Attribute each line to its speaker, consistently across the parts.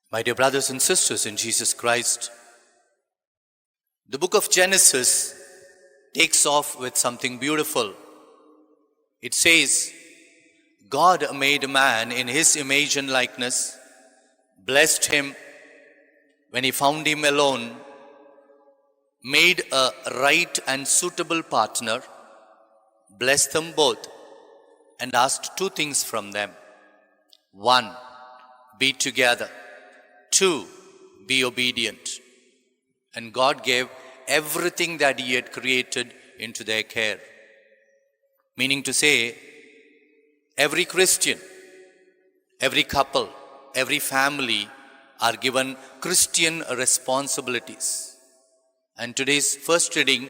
Speaker 1: My dear brothers and sisters in Jesus Christ, the book of Genesis takes off with something beautiful. It says, God made man in his image and likeness, blessed him when he found him alone, made a right and suitable partner, blessed them both, and asked two things from them. One, be together. Two, be obedient. And God gave everything that He had created into their care. Meaning to say, every Christian, every couple, every family are given Christian responsibilities. And today's first reading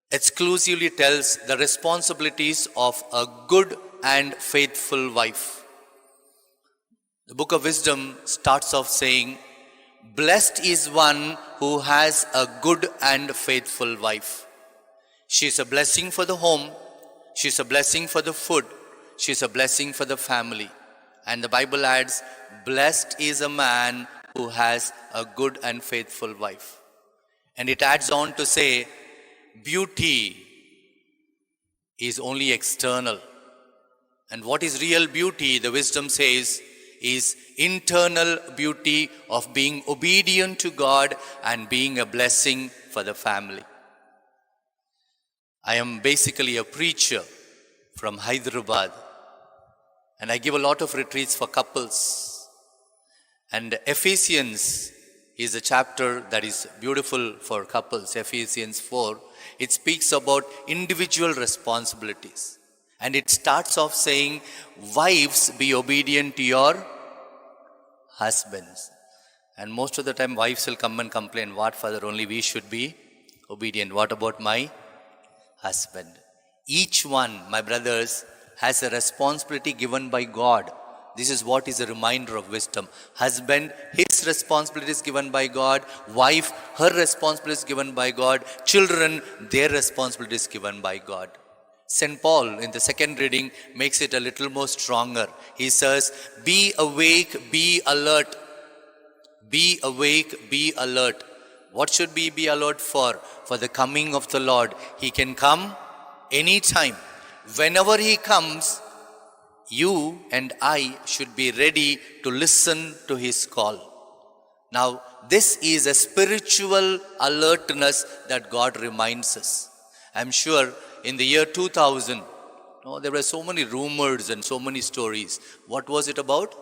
Speaker 1: exclusively tells the responsibilities of a good and faithful wife. The book of wisdom starts off saying, blessed is one who has a good and faithful wife. She is a blessing for the home. She is a blessing for the food. She is a blessing for the family. And the Bible adds, blessed is a man who has a good and faithful wife. And it adds on to say, beauty is only external. And what is real beauty, the wisdom says, is internal beauty of being obedient to God and being a blessing for the family. I am basically a preacher from Hyderabad, and I give a lot of retreats for couples. And Ephesians is a chapter that is beautiful for couples, Ephesians 4. It speaks about individual responsibilities. And it starts off saying, wives, be obedient to your husbands. And most of the time, wives will come and complain, what, Father, only we should be obedient. What about my husband? Each one, my brothers, has a responsibility given by God. This is what is a reminder of wisdom. Husband, his responsibility is given by God. Wife, her responsibility is given by God. Children, their responsibility is given by God. St. Paul, in the second reading, makes it a little more stronger. He says, be awake, be alert. Be awake, be alert. What should we be alert for? For the coming of the Lord. He can come anytime. Whenever He comes, you and I should be ready to listen to His call. Now, this is a spiritual alertness that God reminds us. I'm sure in the year 2000, there were so many rumors and so many stories. What was it about?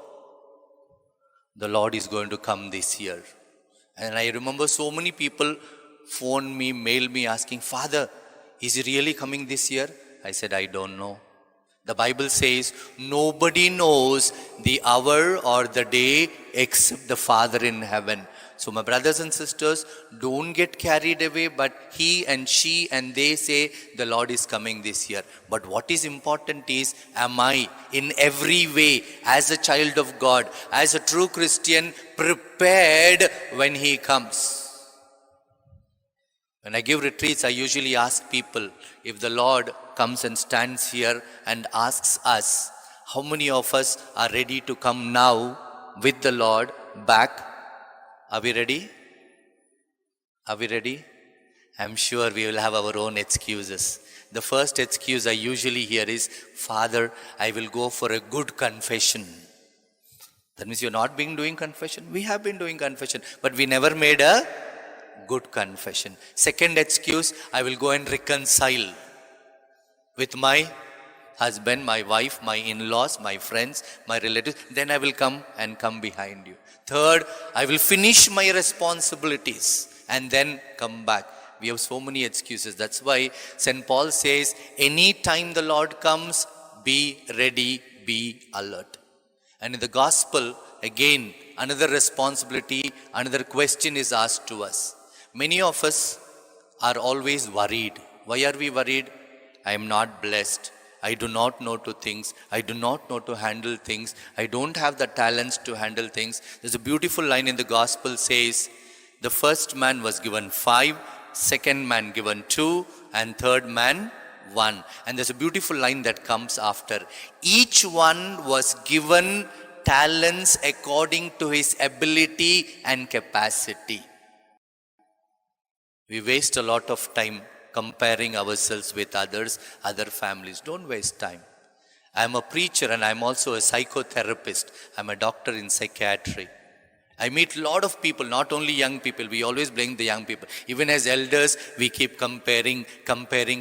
Speaker 1: The Lord is going to come this year. And I remember so many people phone me, mail me asking, Father, is He really coming this year? I said, I don't know. The Bible says, nobody knows the hour or the day except the Father in heaven. So my brothers and sisters, don't get carried away, but he and she and they say the Lord is coming this year. But what is important is, am I in every way, as a child of God, as a true Christian, prepared when He comes? When I give retreats, I usually ask people, if the Lord comes and stands here and asks us, how many of us are ready to come now with the Lord back? Are we ready? Are we ready? I'm sure we will have our own excuses. The first excuse I usually hear is, Father, I will go for a good confession. That means you're not been doing confession. We have been doing confession, but we never made a good confession. Second excuse, I will go and reconcile with my husband, my wife, my in-laws, my friends, my relatives. Then I will come behind you. Third, I will finish my responsibilities and then come back. We have so many excuses. That's why St. Paul says, any time the Lord comes, be ready, be alert. And in the gospel, again, another responsibility, another question is asked to us. Many of us are always worried. Why are we worried? I am not blessed. I do not know to things. I do not know to handle things. I don't have the talents to handle things. There's a beautiful line in the gospel says, the first man was given 5, second man given 2, and third man 1. And there's a beautiful line that comes after. Each one was given talents according to his ability and capacity. We waste a lot of time comparing ourselves with others, other families. Don't waste time. I'm a preacher and I'm also a psychotherapist. I'm a doctor in psychiatry. I meet a lot of people, not only young people. We always blame the young people. Even as elders, we keep comparing,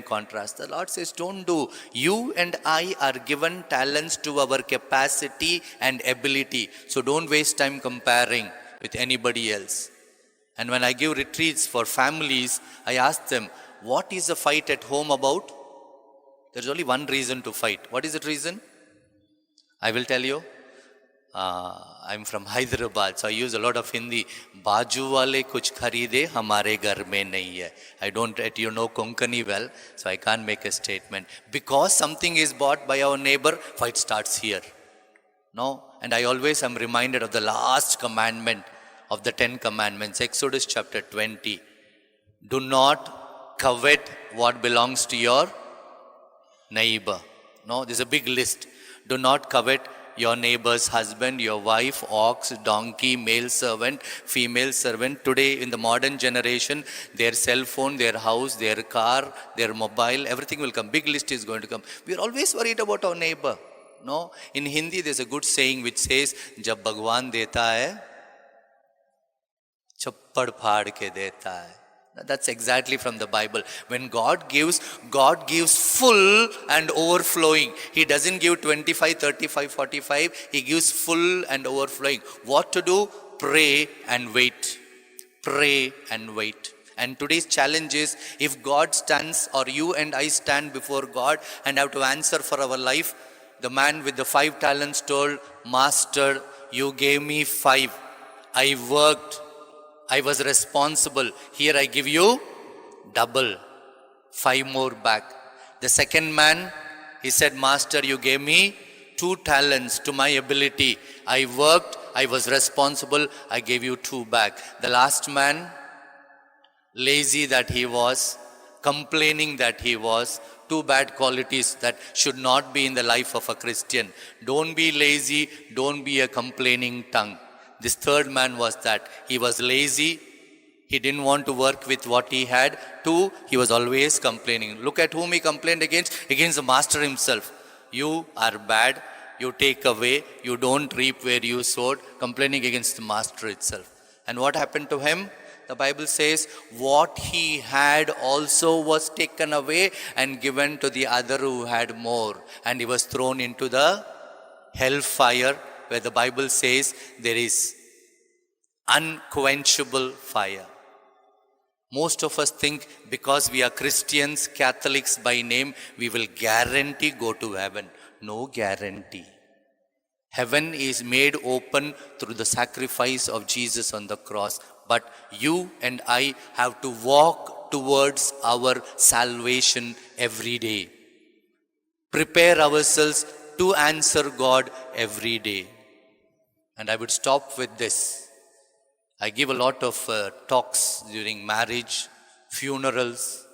Speaker 1: contrast. The Lord says, don't do. You and I are given talents to our capacity and ability. So don't waste time comparing with anybody else. And when I give retreats for families, I ask them, what is the fight at home about? There's only one reason to fight. What is that reason? I will tell you. I'm from Hyderabad, so I use a lot of Hindi. Baju wale kuch kharide, hamare ghar mein nahi hai. I don't, you know Konkani well, so I can't make a statement. Because something is bought by our neighbor, fight starts here. No? And I always am reminded of the last commandment of the 10 commandments, Exodus chapter 20. Do not covet what belongs to your neighbor. No, there's a big list. Do not covet your neighbor's husband, your wife, ox, donkey, male servant, female servant. Today in the modern generation, their cell phone, their house, their car, their mobile, everything will come. Big list is going to come. We are always worried about our neighbor. No? In Hindi, there's a good saying which says, Jab Bhagwan deta hai, chappad phad ke deta hai. That's exactly from the Bible. When God gives full and overflowing. He doesn't give 25, 35, 45. He gives full and overflowing. What to do? Pray and wait. Pray and wait. And today's challenge is, if God stands or you and I stand before God and have to answer for our life, the man with the 5 talents told, Master, you gave me 5. I worked. I was responsible. Here I give you double. 5 more back. The second man, he said, Master, you gave me 2 talents to my ability. I worked. I was responsible. I gave you 2 back. The last man, lazy that he was, complaining that he was, 2 bad qualities that should not be in the life of a Christian. Don't be lazy. Don't be a complaining tongue. This third man was that. He was lazy. He didn't want to work with what he had. 2, he was always complaining. Look at whom he complained against. Against the master himself. You are bad. You take away. You don't reap where you sowed. Complaining against the master itself. And what happened to him? The Bible says, what he had also was taken away and given to the other who had more. And he was thrown into the hellfire, where the Bible says there is unquenchable fire. Most of us think because we are Christians, Catholics by name, we will guarantee go to heaven. No guarantee. Heaven is made open through the sacrifice of Jesus on the cross. But you and I have to walk towards our salvation every day. Prepare ourselves to answer God every day. And I would stop with this. I give a lot of talks during marriage, funerals,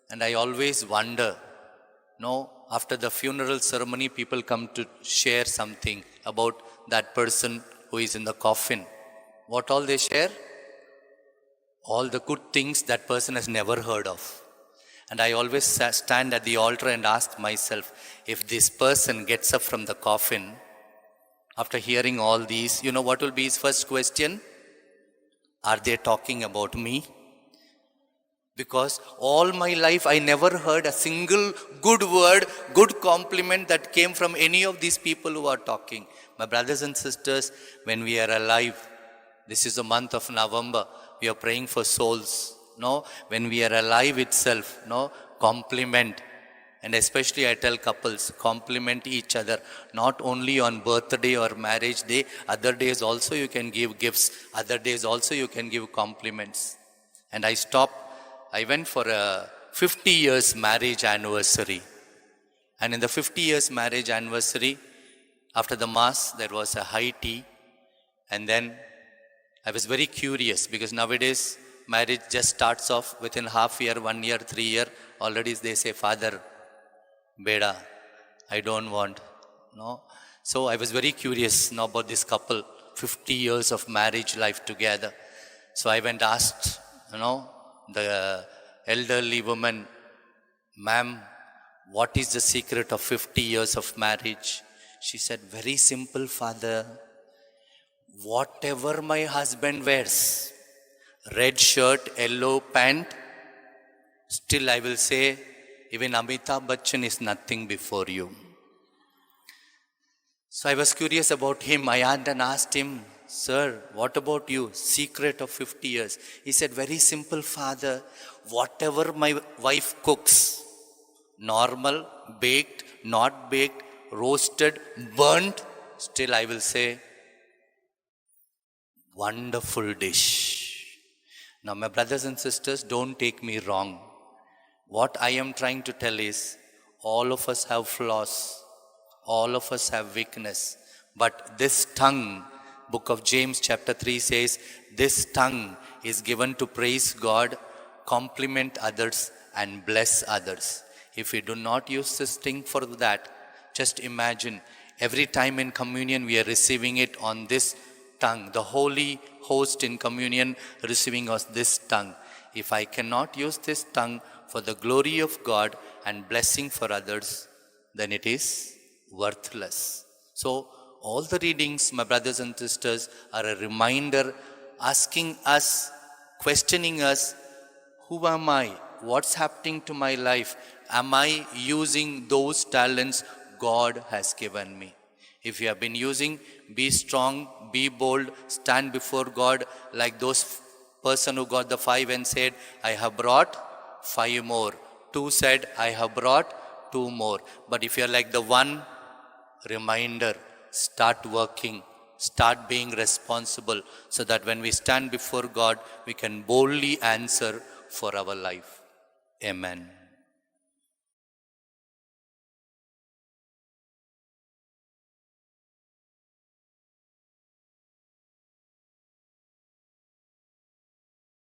Speaker 1: and I always wonder, after the funeral ceremony, people come to share something about that person who is in the coffin. What all they share? All the good things that person has never heard of. And I always stand at the altar and ask myself, if this person gets up from the coffin, after hearing all these, what will be his first question? Are they talking about me? Because all my life I never heard a single good word, good compliment that came from any of these people who are talking. My brothers and sisters, when we are alive, this is the month of November, we are praying for souls. When we are alive itself, compliment. And especially I tell couples, compliment each other. Not only on birthday or marriage day, other days also you can give gifts. Other days also you can give compliments. And I went for a 50 years marriage anniversary. And in the 50 years marriage anniversary, after the mass, there was a high tea. And then I was very curious because nowadays marriage just starts off within half year, 1 year, 3 year. Already they say, Father, Beda, I don't want. So I was very curious now about this couple, 50 years of marriage life together. So I went asked, the elderly woman, ma'am, what is the secret of 50 years of marriage? She said, very simple, Father. Whatever my husband wears, red shirt, yellow pant, still I will say, even Amitabh Bachchan is nothing before you. So I was curious about him. I had and asked him, sir, what about you? Secret of 50 years. He said, very simple, Father. Whatever my wife cooks, normal, baked, not baked, roasted, burnt, still I will say, wonderful dish. Now, my brothers and sisters, don't take me wrong. What I am trying to tell is, all of us have flaws. All of us have weakness. But this tongue, book of James chapter 3 says, this tongue is given to praise God, compliment others, and bless others. If we do not use this thing for that, just imagine, every time in communion we are receiving it on this tongue. The holy host in communion receiving us this tongue. If I cannot use this tongue for the glory of God and blessing for others, then it is worthless. So all the readings, my brothers and sisters, are a reminder, asking us, questioning us, who am I? What's happening to my life? Am I using those talents God has given me? If you have been using, be strong, be bold, stand before God like those person who got the 5 and said, I have brought 5 more. 2 said, I have brought 2 more. But if you are like the one, reminder, start working, start being responsible, so that when we stand before God, we can boldly answer for our life. Amen.